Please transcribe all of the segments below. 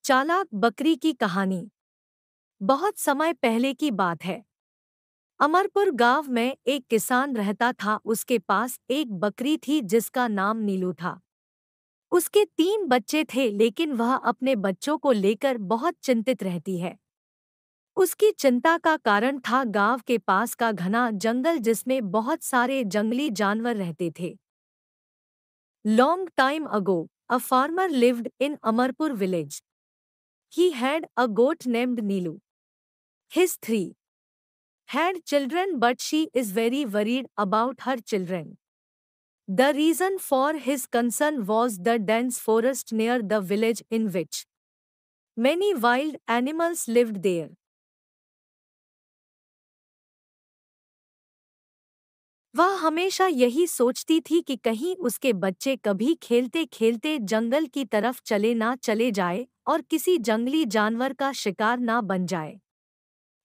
चालाक बकरी की कहानी। बहुत समय पहले की बात है। अमरपुर गांव में एक किसान रहता था। उसके पास एक बकरी थी जिसका नाम नीलू था। उसके 3 बच्चे थे, लेकिन वह अपने बच्चों को लेकर बहुत चिंतित रहती है। उसकी चिंता का कारण था गांव के पास का घना जंगल, जिसमें बहुत सारे जंगली जानवर रहते थे। Long time ago, a farmer lived in Amarpur village. He had a goat named Neelu. His three had children, but she is very worried about her children. The reason for his concern was the dense forest near the village, in which many wild animals lived there. वह हमेशा यही सोचती थी कि कहीं उसके बच्चे कभी खेलते खेलते जंगल की तरफ चले जाए और किसी जंगली जानवर का शिकार ना बन जाए।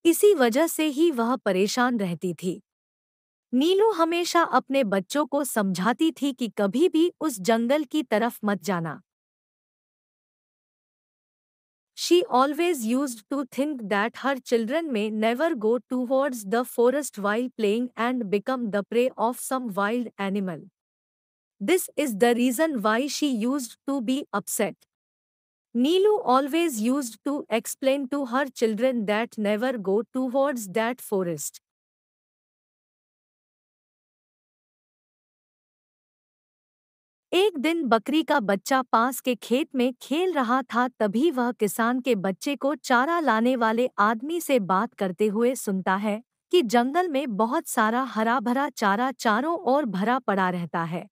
इसी वजह से ही वह परेशान रहती थी। नीलू हमेशा अपने बच्चों को समझाती थी कि कभी भी उस जंगल की तरफ मत जाना। She always used to think that her children may never go towards the forest while playing and become the prey of some wild animal. This is the reason why she used to be upset. Neelu always used to explain to her children that never go towards that forest. एक दिन बकरी का बच्चा पास के खेत में खेल रहा था। तभी वह किसान के बच्चे को चारा लाने वाले आदमी से बात करते हुए सुनता है कि जंगल में बहुत सारा हरा भरा चारा चारों ओर भरा पड़ा रहता है।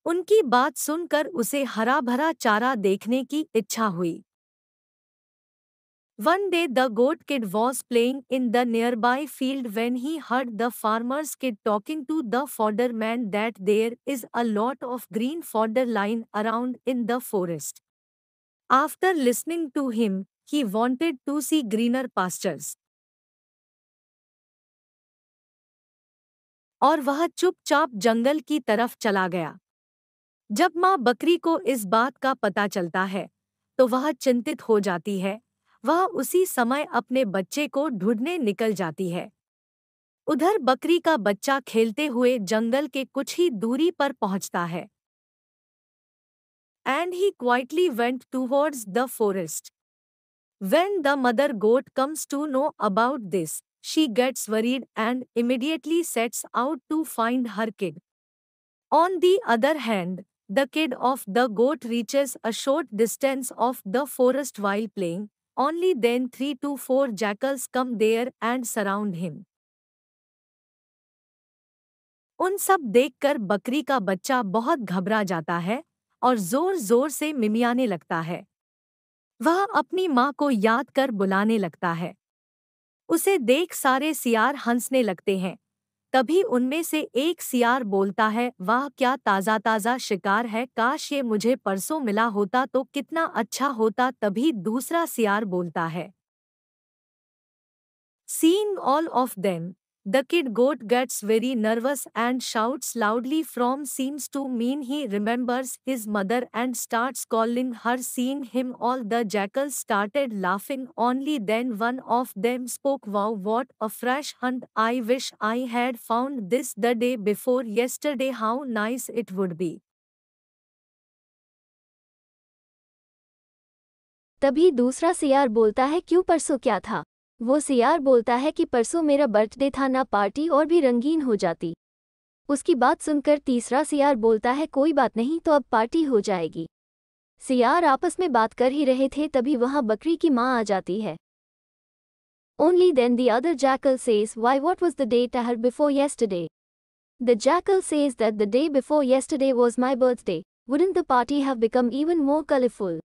उनकी बात सुनकर उसे हरा भरा चारा देखने की इच्छा हुई। One day the goat kid was playing in the nearby field when he heard the farmer's kid talking to the fodder man that there is a lot of green fodder lying around in the forest. After listening to him, he wanted to see greener pastures. और वह चुपचाप जंगल की तरफ चला गया। जब माँ बकरी को इस बात का पता चलता है, तो वह चिंतित हो जाती है। वह उसी समय अपने बच्चे को ढूंढने निकल जाती है। उधर बकरी का बच्चा खेलते हुए जंगल के कुछ ही दूरी पर पहुंचता है। And he quietly went towards the forest. When the mother goat comes to know about this, she gets worried and immediately sets out to find her kid. On the other hand, the kid of the goat reaches a short distance of the forest while playing. Only then 3 to 4 jackals come there and surround him. उन सब देखकर बकरी का बच्चा बहुत घबरा जाता है और जोर जोर से मिमियाने लगता है। वह अपनी माँ को याद कर बुलाने लगता है। उसे देख सारे सियार हंसने लगते हैं। तभी उनमें से एक सियार बोलता है, वाह क्या ताज़ा ताज़ा शिकार है, काश ये मुझे परसों मिला होता तो कितना अच्छा होता। तभी दूसरा सियार बोलता है। Seeing all of them, the kid goat gets very nervous and shouts loudly from seems to mean he remembers his mother and starts calling her. Seeing him, all the jackals started laughing. Only then one of them spoke, wow, what a fresh hunt! I wish I had found this the day before yesterday. How nice it would be. तभी दूसरा सियार बोलता है, क्यों परसों क्या था? वो सियार बोलता है कि परसों मेरा बर्थडे था, ना पार्टी और भी रंगीन हो जाती। उसकी बात सुनकर तीसरा सियार बोलता है, कोई बात नहीं, तो अब पार्टी हो जाएगी। सियार आपस में बात कर ही रहे थे, तभी वहां बकरी की माँ आ जाती है। Only then the other jackal says, why, what was the day before yesterday? The jackal says that the day before yesterday was my birthday. Wouldn't the party have become even more colorful?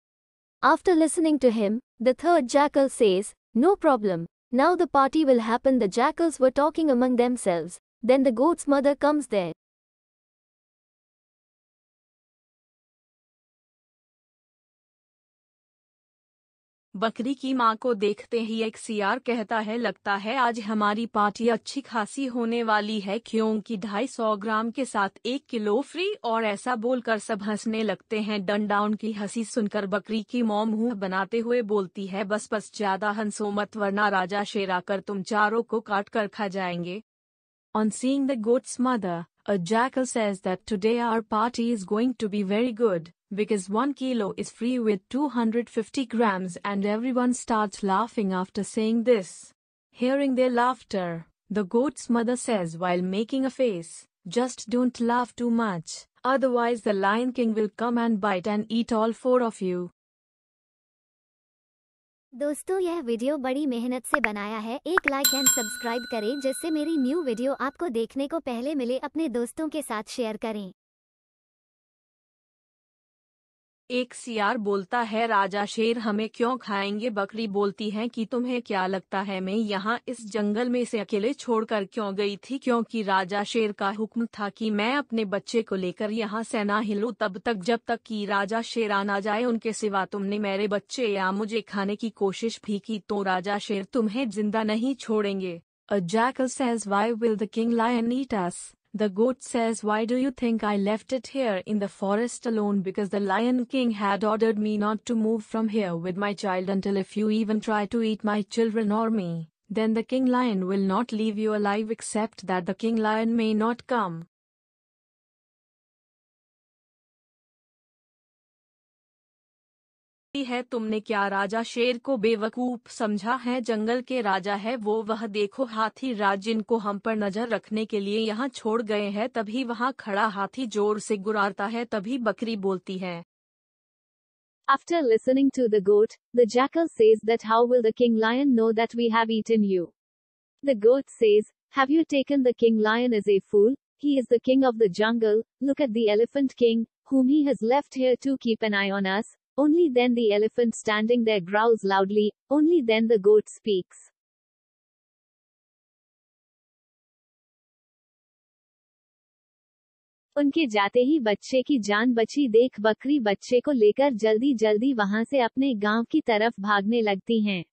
After listening to him, the third jackal says, no problem. Now the party will happen. The jackals were talking among themselves. Then the goat's mother comes there. बकरी की मां को देखते ही एक सियार कहता है, लगता है आज हमारी पार्टी अच्छी खासी होने वाली है, क्योंकि 250 ग्राम के साथ 1 किलो फ्री। और ऐसा बोलकर सब हंसने लगते हैं। डंडा उनकी हंसी सुनकर बकरी की मां मुंह बनाते हुए बोलती है, बस बस ज्यादा हंसो मत, वरना राजा शेर आकर तुम चारों को काट कर खा जाएंगे। On seeing the goat's mother, a jackal says that today our party is going to be very good, because 1 kilo is free with 250 grams, and everyone starts laughing after saying this. Hearing their laughter, the goat's mother says while making a face, just don't laugh too much, otherwise the Lion King will come and bite and eat all 4 of you. दोस्तों यह video बड़ी मेहनत से बनाया है, एक like and subscribe करें जिससे मेरी न्यू वीडियो आपको देखने को पहले मिले। अपने दोस्तों के साथ शेयर करें। एक सियार बोलता है, राजा शेर हमें क्यों खाएंगे? बकरी बोलती है कि तुम्हें क्या लगता है मैं यहाँ इस जंगल में से अकेले छोड़कर क्यों गई थी? क्योंकि राजा शेर का हुक्म था कि मैं अपने बच्चे को लेकर यहाँ से ना हिलूं तब तक जब तक कि राजा शेर आ ना जाए। उनके सिवा तुमने मेरे बच्चे या मुझे खाने की कोशिश भी की तो राजा शेर तुम्हें जिंदा नहीं छोड़ेंगे। A jackal says, why will the king lion eat us? The goat says, why do you think I left it here in the forest alone? Because the Lion King had ordered me not to move from here with my child until if you even try to eat my children or me, then the King Lion will not leave you alive, except that the King Lion may not come. है तुमने क्या राजा शेर को बेवकूफ समझा है? जंगल के राजा है वो, वह देखो हाथी राज जिनको हम पर नजर रखने के लिए यहाँ छोड़ गए हैं। तभी वहाँ खड़ा हाथी जोर से गुर्राता है। तभी बकरी बोलती है, After listening to the goat, the jackal says that how will the king lion know that we have eaten you? The goat says, have you taken the king lion as a fool? He is the king of the jungle. Look at the elephant king, whom he has left here to keep an eye on us. Only then the elephant standing there growls loudly, only then the goat speaks. उनके जाते ही बच्चे की जान बची देख बकरी बच्चे को लेकर जल्दी जल्दी वहां से अपने गांव की तरफ भागने लगती हैं।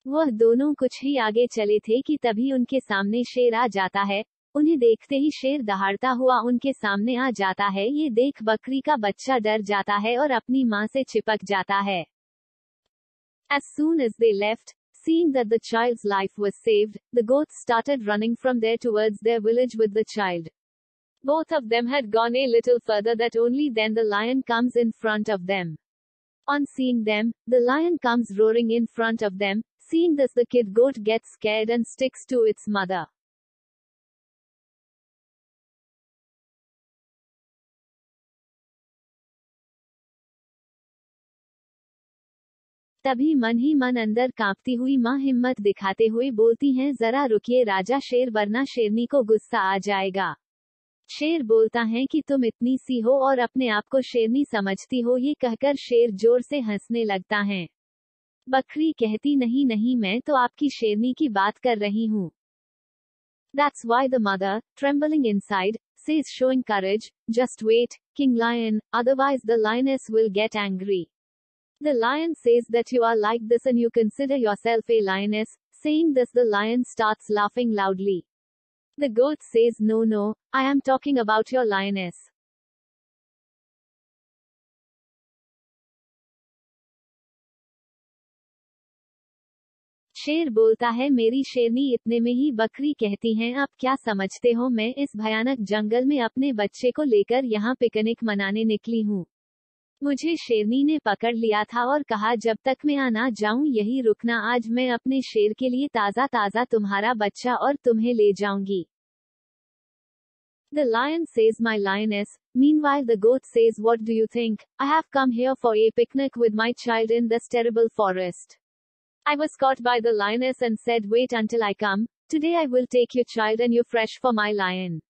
वह दोनों कुछ ही आगे चले थे कि तभी उनके सामने शेर आ जाता है। उन्हें देखते ही शेर दहाड़ता हुआ उनके सामने आ जाता है। ये देख बकरी का बच्चा डर जाता है और अपनी मां से चिपक जाता है। As soon as they left, seeing that the child's life was saved, the goats started running from there towards their village with the child. Both of them had gone a little further that only then the lion comes in front of them. On seeing them, the lion comes roaring in front of them. Seeing this, the kid goat gets scared and sticks to its mother. तभी मन ही मन अंदर कांपती हुई मां हिम्मत दिखाते हुए बोलती हैं, जरा रुकिए राजा शेर, वरना शेरनी को गुस्सा आ जाएगा। शेर बोलता है कि तुम इतनी सी हो और अपने आप को शेरनी समझती हो। ये कहकर शेर जोर से हंसने लगता है। बकरी कहती, नहीं नहीं, मैं तो आपकी शेरनी की बात कर रही हूँ। That's why the mother, trembling inside, says showing courage, just wait, King Lion, otherwise the lioness will get angry. The lion says that you are like this and you consider yourself a lioness. Saying this, the lion starts laughing loudly. The goat says, no no, I am talking about your lioness. शेर बोलता है, मेरी शेरनी इतने में ही बकरी कहती हैं, आप क्या समझते हो, मैं इस भयानक जंगल में अपने बच्चे को लेकर यहाँ पिकनिक मनाने निकली हूँ। मुझे शेरनी ने पकड़ लिया था और कहा जब तक मैं आ ना जाऊं यही रुकना। आज मैं अपने शेर के लिए ताजा ताजा तुम्हारा बच्चा और तुम्हें ले जाऊंगी। The lion says, my lioness. Meanwhile the goat says, what do you think? I have come here for a picnic with my child in this terrible forest. I was caught by the lioness and said, wait until I come. Today I will take your child and you fresh for my lion.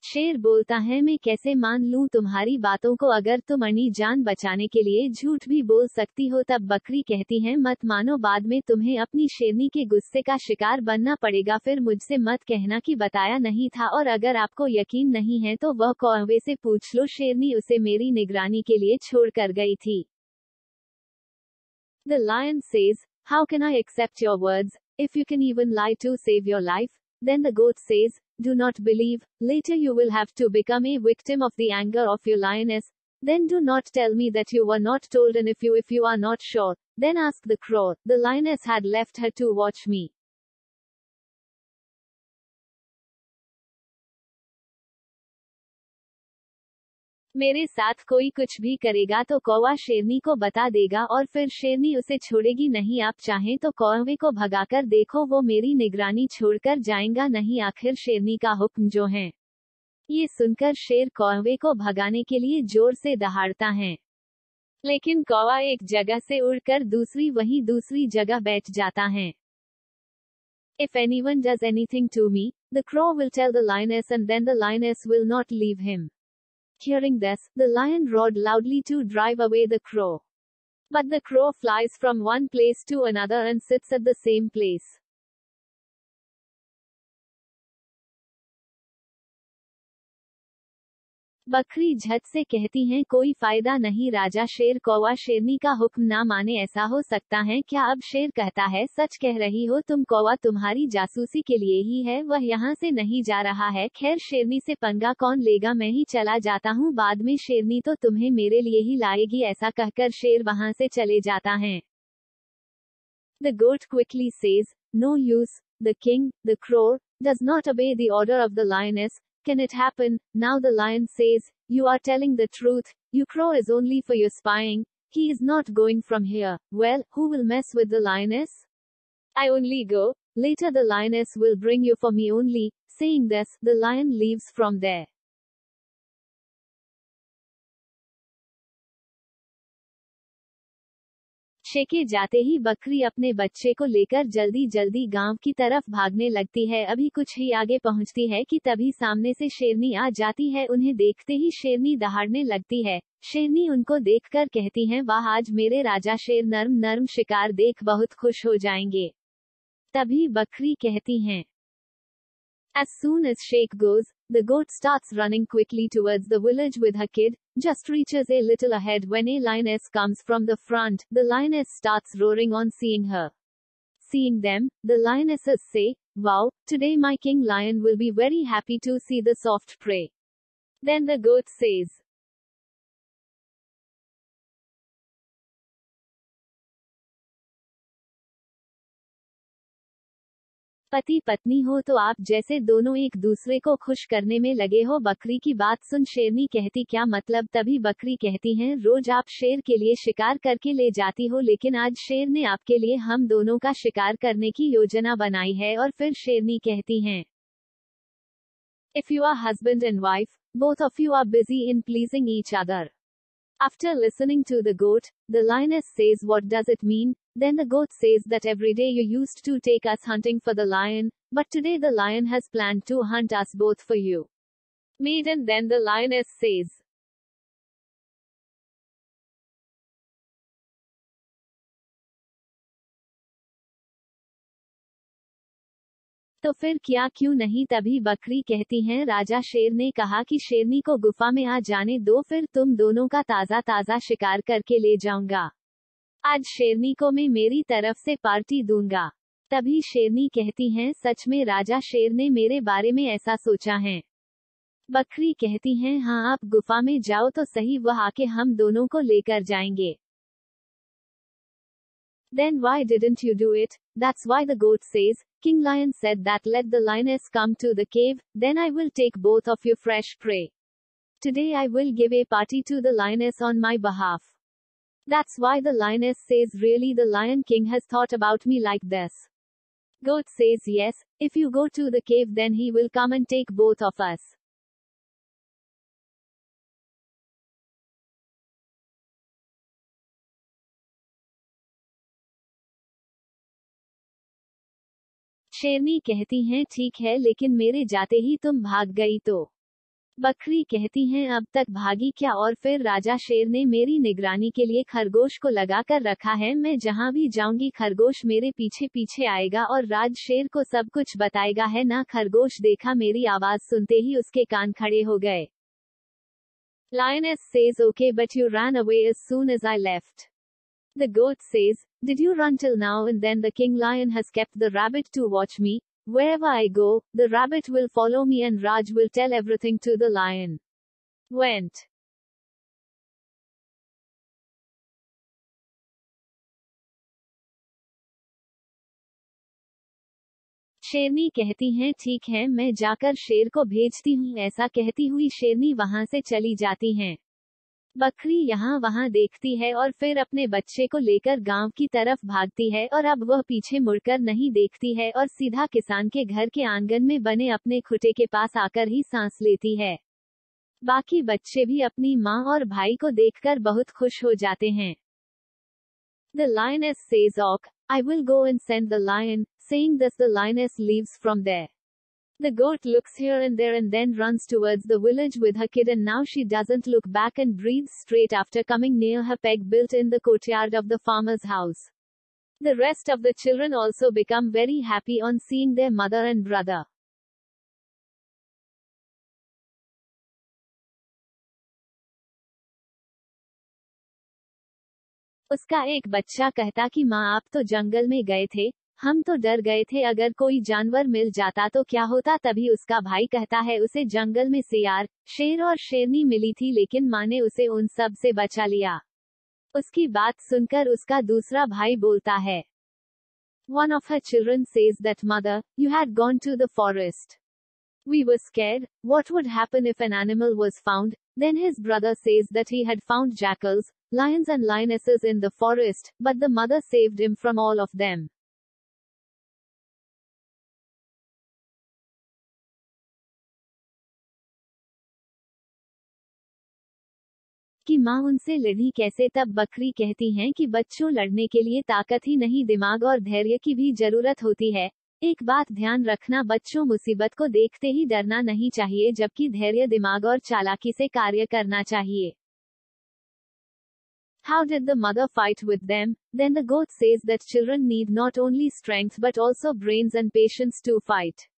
शेर बोलता है, मैं कैसे मान लूं तुम्हारी बातों को, अगर तुम अपनी जान बचाने के लिए झूठ भी बोल सकती हो। तब बकरी कहती है, मत मानो, बाद में तुम्हें अपनी शेरनी के गुस्से का शिकार बनना पड़ेगा। फिर मुझसे मत कहना कि बताया नहीं था, और अगर आपको यकीन नहीं है तो वह कौवे से पूछ लो। शेरनी उसे मेरी निगरानी के लिए छोड़ कर गई थी। The lion says, how can I accept your words, if you can even lie to save your life? Then the goat says, do not believe, later you will have to become a victim of the anger of your lioness. Then do not tell me that you were not told, and if you are not sure, then ask the crow. The lioness had left her to watch me. मेरे साथ कोई कुछ भी करेगा तो कौवा शेरनी को बता देगा, और फिर शेरनी उसे छोड़ेगी नहीं। आप चाहें तो कौवे को भगाकर देखो, वो मेरी निगरानी छोड़कर जाएगा नहीं। आखिर शेरनी का हुक्म जो है। ये सुनकर शेर कौवे को भगाने के लिए जोर से दहाड़ता है, लेकिन कौवा एक जगह से उड़कर दूसरी जगह बैठ जाता है। If anyone does anything to me, the crow will tell the lioness, and then the lioness will not leave him. Hearing this, the lion roared loudly to drive away the crow. But the crow flies from one place to another and sits at the same place. बकरी झट से कहती हैं, कोई फायदा नहीं राजा शेर। कौवा शेरनी का हुक्म ना माने, ऐसा हो सकता है क्या? अब शेर कहता है, सच कह रही हो तुम कौवा, तुम्हारी जासूसी के लिए ही है वह यहाँ से नहीं जा रहा है। खैर शेरनी से पंगा कौन लेगा, मैं ही चला जाता हूँ, बाद में शेरनी तो तुम्हें मेरे लिए ही लाएगी। ऐसा कहकर शेर वहाँ से चले जाता है। The goat quickly says, no use, the king, the crow, does not obey the order of the lioness. Can it happen? Now the lion says, you are telling the truth, you crow is only for your spying, he is not going from here. Well, who will mess with the lioness? I only go, later the lioness will bring you for me only. Saying this, the lion leaves from there. शेके जाते ही बकरी अपने बच्चे को लेकर जल्दी गांव की तरफ भागने लगती है। अभी कुछ ही आगे पहुंचती है कि तभी सामने से शेरनी आ जाती है। उन्हें देखते ही शेरनी दहाड़ने लगती है। शेरनी उनको देखकर कहती है, वाह, आज मेरे राजा शेर नर्म शिकार देख बहुत खुश हो जाएंगे। तभी बकरी कहती हैं, as soon as Sheikh goes, the goat starts running quickly towards the village with her kid, just reaches a little ahead when a lioness comes from the front. The lioness starts roaring on seeing her. Seeing them, the lionesses say, wow, today my king lion will be very happy to see the soft prey. Then the goat says, पति पत्नी हो तो आप जैसे दोनों एक दूसरे को खुश करने में लगे हो। बकरी की बात सुन शेरनी कहती, क्या मतलब? तभी बकरी कहती हैं, रोज आप शेर के लिए शिकार करके ले जाती हो, लेकिन आज शेर ने आपके लिए हम दोनों का शिकार करने की योजना बनाई है। और फिर शेरनी कहती हैं, If you are husband and wife, both of you are busy in pleasing each other. After listening to the goat, the lioness says, what does it mean? Then the goat says that every day you used to take us hunting for the lion, but today the lion has planned to hunt us both for you. Maiden. Then the lioness says, तो फिर क्या क्यों नहीं? तभी बकरी कहती हैं, राजा शेर ने कहा कि शेरनी को गुफा में आ जाने दो, फिर तुम दोनों का ताजा शिकार करके ले जाऊंगा। आज शेरनी को मैं मेरी तरफ से पार्टी दूंगा। तभी शेरनी कहती हैं, सच में राजा शेर ने मेरे बारे में ऐसा सोचा है? बकरी कहती हैं, हाँ, आप गुफा में जाओ तो सही, वह आके हम दोनों को लेकर जाएंगे। Then why didn't you do it? That's why the goat says, King Lion said that let the lioness come to the cave, then I will take both of you fresh prey. Today I will give a party to the lioness on my behalf. That's why the lioness says, really the Lion King has thought about me like this. Goat says, yes, if you go to the cave then he will come and take both of us. शेरनी कहती हैं, ठीक है, लेकिन मेरे जाते ही तुम भाग गई तो बकरी कहती हैं अब तक भागी क्या, और फिर राजा शेर ने मेरी निगरानी के लिए खरगोश को लगा कर रखा है। मैं जहाँ भी जाऊंगी खरगोश मेरे पीछे पीछे आएगा और राज शेर को सब कुछ बताएगा, है ना। खरगोश देखा मेरी आवाज सुनते ही उसके कान खड़े हो गए। Lioness says okay, but you ran away as soon as I left. The goat says, did you run till now? And then the king lion has kept the rabbit to watch me. Wherever I go, the rabbit will follow me and Raj will tell everything to the lion. Went. शेरनी कहती हैं ठीक है, मैं जाकर शेर को भेजती हूँ। ऐसा कहती हुई शेरनी वहां से चली जाती हैं। बकरी यहाँ वहां देखती है और फिर अपने बच्चे को लेकर गांव की तरफ भागती है, और अब वह पीछे मुड़कर नहीं देखती है और सीधा किसान के घर के आंगन में बने अपने खुटे के पास आकर ही सांस लेती है। बाकी बच्चे भी अपनी माँ और भाई को देखकर बहुत खुश हो जाते हैं। The lioness says ok, I will go and send the lion. Saying this, the lioness leaves from there. The goat looks here and there and then runs towards the village with her kid, and now she doesn't look back and breathes straight after coming near her peg built in the courtyard of the farmer's house. The rest of the children also become very happy on seeing their mother and brother. उसका एक बच्चा कहता कि माँ आप तो जंगल में गए थे, हम तो डर गए थे, अगर कोई जानवर मिल जाता तो क्या होता। तभी उसका भाई कहता है उसे जंगल में सियार, शेर और शेरनी मिली थी, लेकिन माँ ने उसे उन सब से बचा लिया। उसकी बात सुनकर उसका दूसरा भाई बोलता है, One of her children says that mother, you had gone to the forest. We were scared. What would happen if an animal was found? Then his brother says that he had found jackals, lions and lionesses in the forest, but the mother saved him from all of them. कि माँ उनसे लड़ी कैसे। तब बकरी कहती हैं कि बच्चों, लड़ने के लिए ताकत ही नहीं, दिमाग और धैर्य की भी जरूरत होती है। एक बात ध्यान रखना बच्चों, मुसीबत को देखते ही डरना नहीं चाहिए, जबकि धैर्य, दिमाग और चालाकी से कार्य करना चाहिए। How did the mother fight with them? Then the goat says that children need not only strength but also brains and patience to fight.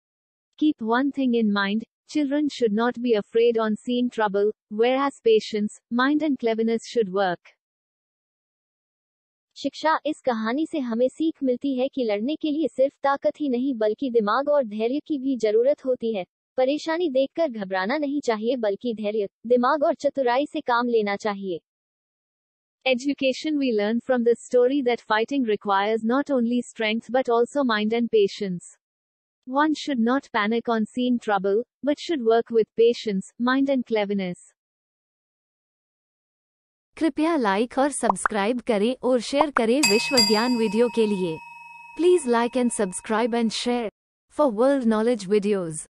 Keep one thing in mind, children should not be afraid on seeing trouble, whereas patience, mind and cleverness should work. शिक्षा। इस कहानी से हमें सीख मिलती है कि लड़ने के लिए सिर्फ ताकत ही नहीं बल्कि दिमाग और धैर्य की भी जरूरत होती है। परेशानी देखकर घबराना नहीं चाहिए, बल्कि धैर्य, दिमाग और चतुराई से काम लेना चाहिए। Education. We learn from this story that fighting requires not only strength but also mind and patience. One should not panic on seeing trouble, but should work with patience, mind and cleverness. कृपया like और subscribe करें और share करें विश्व ज्ञान video के लिए। Please like and subscribe and share for world knowledge videos.